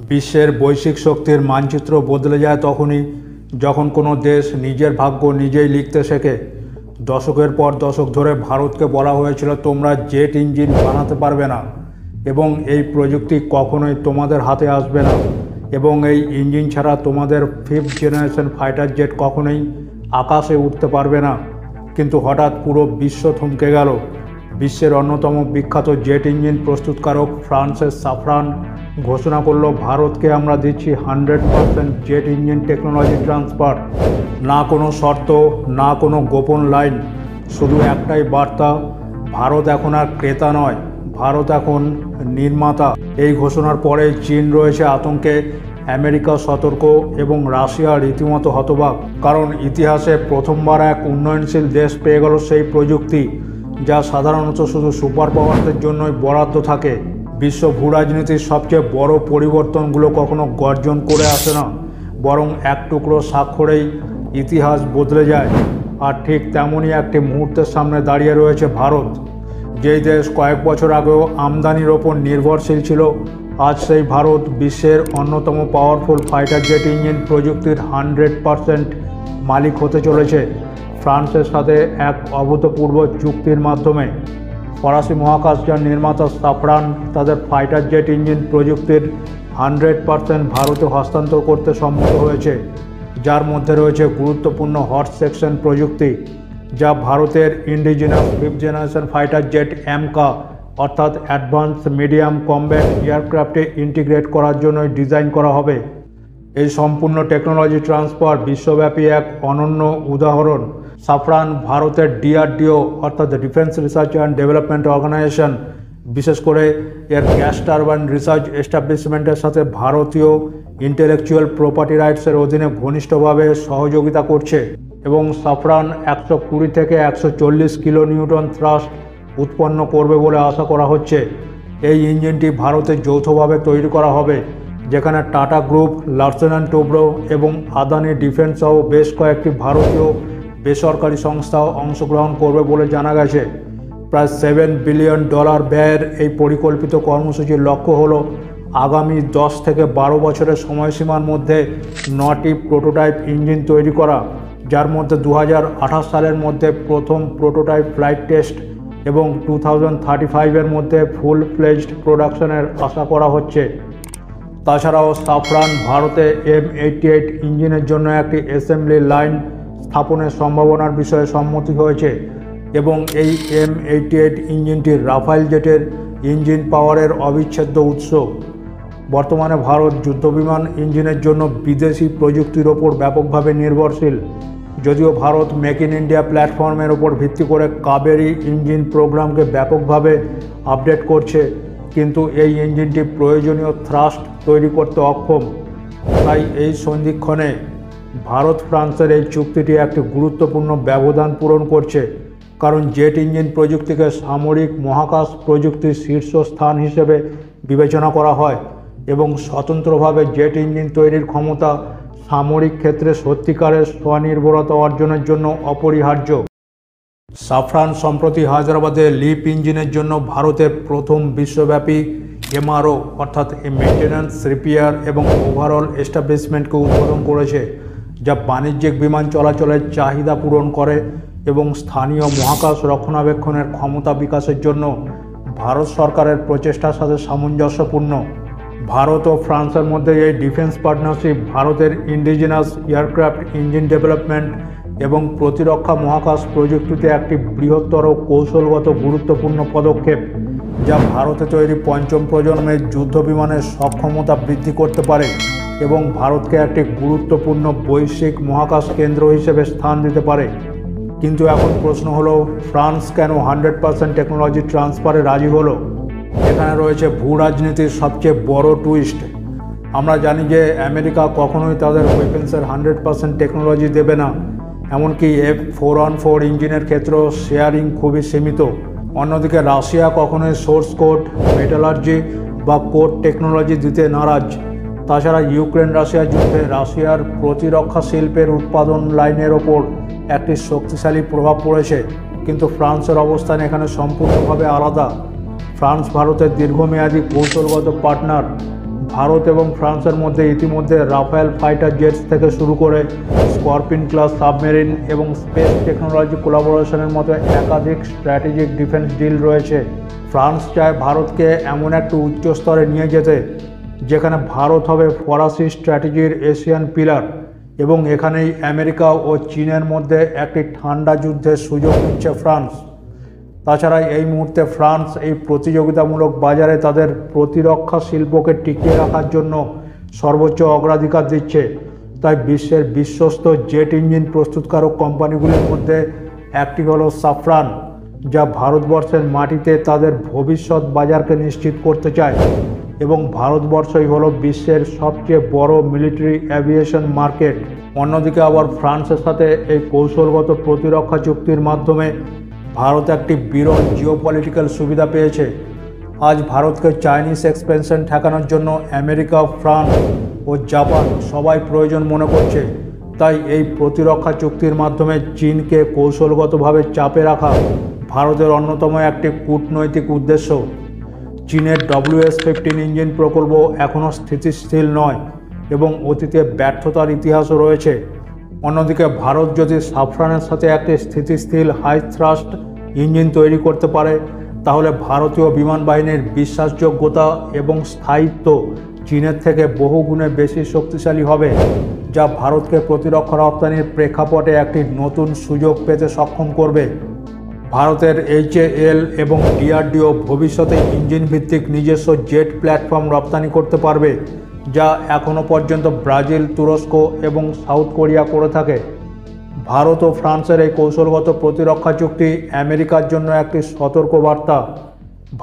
বিশ্বের বৈশ্বিক শক্তির মানচিত্র বদলে যায় তখনই যখন কোনো দেশ নিজের ভাগ্য নিজেই লিখতে শেখে। দশকের পর দশক ধরে ভারতকে বলা হয়েছিল তোমরা জেট ইঞ্জিন বানাতে পারবে না এবং এই প্রযুক্তি কখনোই তোমাদের হাতে আসবে না এবং এই ইঞ্জিন ছাড়া তোমাদের 5th জেনারেশন ফাইটার জেট কখনোই আকাশে উঠতে পারবে না। কিন্তু হঠাৎ পুরো বিশ্ব থমকে গেল। বিশ্বের অন্যতম বিখ্যাত জেট ইঞ্জিন প্রস্তুতকারক ফ্রান্সের সাফরান ঘোষণা করলো ভারতকে আমরা দিচ্ছি 100% জেট ইঞ্জিন টেকনোলজি ট্রান্সফার। না কোনো শর্ত, না কোনো গোপন লাইন, শুধু একটাই বার্তা, ভারত এখন আর ক্রেতা নয়, ভারত এখন নির্মাতা। এই ঘোষণার পরে চীন রয়েছে আতঙ্কে, আমেরিকা সতর্ক এবং রাশিয়া রীতিমতো হতবাক। কারণ ইতিহাসে প্রথমবার এক উন্নয়নশীল দেশ পেয়ে গেল সেই প্রযুক্তি যা সাধারণত শুধু সুপার পাওয়ারদের জন্যই বরাদ্দ থাকে। বিশ্ব ভূরাজনীতির সবচেয়ে বড় পরিবর্তনগুলো কখনো গর্জন করে আসে না, বরং এক টুকরো স্বাক্ষরেই ইতিহাস বদলে যায়। আর ঠিক তেমনই একটি মুহূর্তের সামনে দাঁড়িয়ে রয়েছে ভারত। যেই দেশ কয়েক বছর আগেও আমদানির ওপর নির্ভরশীল ছিল, আজ সেই ভারত বিশ্বের অন্যতম পাওয়ারফুল ফাইটার জেট ইঞ্জিন প্রযুক্তির 100% মালিক হতে চলেছে ফ্রান্সের সাথে এক অভূতপূর্ব চুক্তির মাধ্যমে। ফরাসি মহাকাশযান নির্মাতা সাফরান তাদের ফাইটার জেট ইঞ্জিন প্রযুক্তির 100% ভারতে হস্তান্তর করতে সম্মত হয়েছে, যার মধ্যে রয়েছে গুরুত্বপূর্ণ হট সেকশন প্রযুক্তি, যা ভারতের indigenous 5th generation fighter jet এমকা অর্থাৎ অ্যাডভান্স মিডিয়াম কমব্যাট এয়ারক্রাফটে ইন্টিগ্রেট করার জন্যই ডিজাইন করা হবে। এই সম্পূর্ণ টেকনোলজি ট্রান্সফার বিশ্বব্যাপী এক অনন্য উদাহরণ। সাফরান ভারতের ডিআরডিও অর্থাৎ defence research and development organisation, বিশেষ করে এর গ্যাস টারবাইন রিসার্চ এস্টাবলিশমেন্টের সাথে ভারতীয় ইন্টেলেকচুয়াল প্রপার্টি রাইটসের অধীনে ঘনিষ্ঠভাবে সহযোগিতা করছে এবং সাফরান 120 থেকে 140 কিলো নিউটন থ্রাস্ট উৎপন্ন করবে বলে আশা করা হচ্ছে। এই ইঞ্জিনটি ভারতে যৌথভাবে তৈরি করা হবে, যেখানে টাটা গ্রুপ, লার্সেন অ্যান্ড টোব্রো এবং আদানি ডিফেন্স সহ বেশ কয়েকটি ভারতীয় বেসরকারি সংস্থাও অংশগ্রহণ করবে বলে জানা গেছে। প্রায় $7 বিলিয়ন ব্যয়ের এই পরিকল্পিত কর্মসূচির লক্ষ্য হল আগামী 10 থেকে 12 বছরের সময়সীমার মধ্যে 9টি প্রোটোটাইপ ইঞ্জিন তৈরি করা, যার মধ্যে 2028 সালের মধ্যে প্রথম প্রোটোটাইপ ফ্লাইট টেস্ট এবং 2035-এর মধ্যে ফুল ফ্লেজড প্রোডাকশনের আশা করা হচ্ছে। তাছাড়াও সাফরান ভারতে M88 ইঞ্জিনের জন্য একটি অ্যাসেম্বলি লাইন স্থাপনের সম্ভাবনার বিষয়ে সম্মতি হয়েছে এবং এই M88 ইঞ্জিনটি রাফায়েল জেটের ইঞ্জিন পাওয়ারের অবিচ্ছেদ্য উৎস। বর্তমানে ভারত যুদ্ধবিমান ইঞ্জিনের জন্য বিদেশি প্রযুক্তির ওপর ব্যাপকভাবে নির্ভরশীল। যদিও ভারত মেক ইন ইন্ডিয়া প্ল্যাটফর্মের ওপর ভিত্তি করে কাবেরী ইঞ্জিন প্রোগ্রামকে ব্যাপকভাবে আপডেট করছে, কিন্তু এই ইঞ্জিনটি প্রয়োজনীয় থ্রাস্ট তৈরি করতে অক্ষম। তাই এই সন্ধিক্ষণে ভারত ফ্রান্সের এই চুক্তিটি একটি গুরুত্বপূর্ণ ব্যবধান পূরণ করছে, কারণ জেট ইঞ্জিন প্রযুক্তিকে সামরিক মহাকাশ প্রযুক্তির শীর্ষস্থান হিসেবে বিবেচনা করা হয় এবং স্বতন্ত্রভাবে জেট ইঞ্জিন তৈরির ক্ষমতা সামরিক ক্ষেত্রে সত্যিকারের স্বনির্ভরতা অর্জনের জন্য অপরিহার্য। সাফরান সম্প্রতি হায়দ্রাবাদে লিপ ইঞ্জিনের জন্য ভারতের প্রথম বিশ্বব্যাপী MRO অর্থাৎ মেইনটেন্যান্স, রিপেয়ার এবং ওভারঅল এস্টাবলিশমেন্টকে উদ্বোধন করেছে, যা বাণিজ্যিক বিমান চলাচলের চাহিদা পূরণ করে এবং স্থানীয় মহাকাশ রক্ষণাবেক্ষণের ক্ষমতা বিকাশের জন্য ভারত সরকারের প্রচেষ্টার সাথে সামঞ্জস্যপূর্ণ। ভারত ও ফ্রান্সের মধ্যে এই ডিফেন্স পার্টনারশিপ ভারতের ইন্ডিজিনাস এয়ারক্রাফট ইঞ্জিন ডেভেলপমেন্ট এবং প্রতিরক্ষা মহাকাশ প্রযুক্তিতে একটি বৃহত্তর কৌশলগত গুরুত্বপূর্ণ পদক্ষেপ, যা ভারতে তৈরি পঞ্চম প্রজন্মের যুদ্ধবিমানের সক্ষমতা বৃদ্ধি করতে পারে এবং ভারতকে একটি গুরুত্বপূর্ণ বৈশ্বিক মহাকাশ কেন্দ্র হিসেবে স্থান দিতে পারে। কিন্তু এখন প্রশ্ন হলো, ফ্রান্স কেন 100% টেকনোলজি ট্রান্সফারে রাজি হলো? এখানে রয়েছে ভূরাজনীতির সবচেয়ে বড় টুইস্ট। আমরা জানি যে আমেরিকা কখনোই তাদের ওয়েপেন্সের 100% টেকনোলজি দেবে না, এমনকি F414 ইঞ্জিনের ক্ষেত্রেও শেয়ারিং খুবই সীমিত। অন্যদিকে রাশিয়া কখনোই সোর্স কোড, মেটালার্জি বা কোড টেকনোলজি দিতে নারাজ। তাছাড়া ইউক্রেন রাশিয়া যুদ্ধে রাশিয়ার প্রতিরক্ষা শিল্পের উৎপাদন লাইনের ওপর একটি শক্তিশালী প্রভাব পড়েছে, কিন্তু ফ্রান্সের অবস্থান এখানে সম্পূর্ণভাবে আলাদা। ফ্রান্স ভারতের দীর্ঘমেয়াদী কৌশলগত পার্টনার। ভারত এবং ফ্রান্সের মধ্যে ইতিমধ্যে রাফায়েল ফাইটার জেটস থেকে শুরু করে স্করপিন ক্লাস সাবমেরিন এবং স্পেস টেকনোলজি কোলাবোরেশনের মতো একাধিক স্ট্র্যাটেজিক ডিফেন্স ডিল রয়েছে। ফ্রান্স চায় ভারতকে এমন একটি উচ্চ স্তরে নিয়ে যেতে যেখানে ভারত হবে ফরাসি স্ট্র্যাটেজির এশিয়ান পিলার, এবং এখানেই আমেরিকা ও চীনের মধ্যে একটি ঠান্ডা যুদ্ধের সুযোগ নিচ্ছে ফ্রান্স। তাছাড়া এই মুহূর্তে ফ্রান্স এই প্রতিযোগিতামূলক বাজারে তাদের প্রতিরক্ষা শিল্পকে টিকিয়ে রাখার জন্য সর্বোচ্চ অগ্রাধিকার দিচ্ছে। তাই বিশ্বের বিশ্বস্ত জেট ইঞ্জিন প্রস্তুতকারক কোম্পানিগুলির মধ্যে একটি হলো সাফরান, যা ভারতবর্ষের মাটিতে তাদের ভবিষ্যৎ বাজারকে নিশ্চিত করতে চায়, এবং ভারতবর্ষই হলো বিশ্বের সবচেয়ে বড় মিলিটারি অ্যাভিয়েশন মার্কেট। অন্যদিকে আবার ফ্রান্সের সাথে এই কৌশলগত প্রতিরক্ষা চুক্তির মাধ্যমে ভারত একটি বিরল জিওপলিটিক্যাল সুবিধা পেয়েছে। আজ ভারতকে চাইনিজ এক্সপেনশন ঠেকানোর জন্য আমেরিকা, ফ্রান্স ও জাপান সবাই প্রয়োজন মনে করছে। তাই এই প্রতিরক্ষা চুক্তির মাধ্যমে চীনকে কৌশলগতভাবে চাপে রাখা ভারতের অন্যতম একটি কূটনৈতিক উদ্দেশ্য। চীনের WS-15 ইঞ্জিন প্রকল্প এখনও স্থিতিশীল নয় এবং অতীতে ব্যর্থতার ইতিহাসও রয়েছে। অন্যদিকে ভারত যদি সাফরানের সাথে একটি স্থিতিশীল হাই থ্রাস্ট ইঞ্জিন তৈরি করতে পারে, তাহলে ভারতীয় বিমান বাহিনীর বিশ্বাসযোগ্যতা এবং স্থায়িত্ব চীনের থেকে বহুগুণে বেশি শক্তিশালী হবে, যা ভারতকে প্রতিরক্ষা রপ্তানির প্রেক্ষাপটে একটি নতুন সুযোগ পেতে সক্ষম করবে। ভারতের HAL এবং DRDO ভবিষ্যতে ইঞ্জিন ভিত্তিক নিজস্ব জেট প্ল্যাটফর্ম রপ্তানি করতে পারবে, যা এখনও পর্যন্ত ব্রাজিল, তুরস্ক এবং সাউথ কোরিয়া করে থাকে। ভারত ও ফ্রান্সের এই কৌশলগত প্রতিরক্ষা চুক্তি আমেরিকার জন্য একটি সতর্কবার্তা।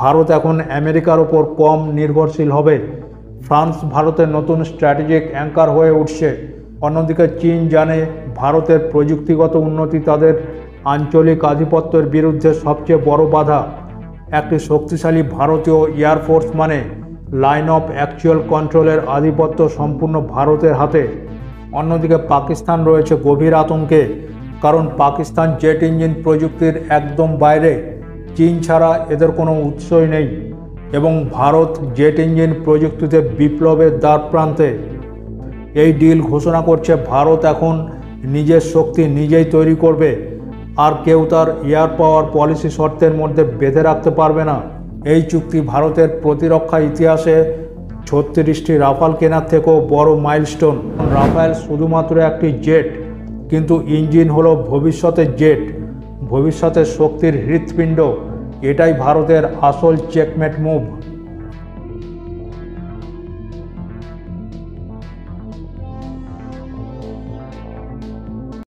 ভারত এখন আমেরিকার ওপর কম নির্ভরশীল হবে। ফ্রান্স ভারতের নতুন স্ট্র্যাটেজিক অ্যাঙ্কার হয়ে উঠছে। অন্যদিকে চীন জানে ভারতের প্রযুক্তিগত উন্নতি তাদের আঞ্চলিক আধিপত্যের বিরুদ্ধে সবচেয়ে বড় বাধা। একটি শক্তিশালী ভারতীয় এয়ারফোর্স মানে লাইন অফ অ্যাকচুয়াল কন্ট্রোলের আধিপত্য সম্পূর্ণ ভারতের হাতে। অন্যদিকে পাকিস্তান রয়েছে গভীর আতঙ্কে, কারণ পাকিস্তান জেট ইঞ্জিন প্রযুক্তির একদম বাইরে। চীন ছাড়া এদের কোনো উৎসই নেই, এবং ভারত জেট ইঞ্জিন প্রযুক্তিতে বিপ্লবের দ্বার প্রান্তে। এই ডিল ঘোষণা করছে ভারত এখন নিজের শক্তি নিজেই তৈরি করবে, আর কেউ তার এয়ার পাওয়ার পলিসি শর্তের মধ্যে বেঁধে রাখতে পারবে না। এই চুক্তি ভারতের প্রতিরক্ষা ইতিহাসে 36টি রাফাল কেনার থেকেও বড় মাইলস্টোন। রাফায়েল শুধুমাত্র একটি জেট, কিন্তু ইঞ্জিন হলো ভবিষ্যতের জেট, ভবিষ্যতের শক্তির হৃৎপিণ্ড। এটাই ভারতের আসল চেকমেট মুভ।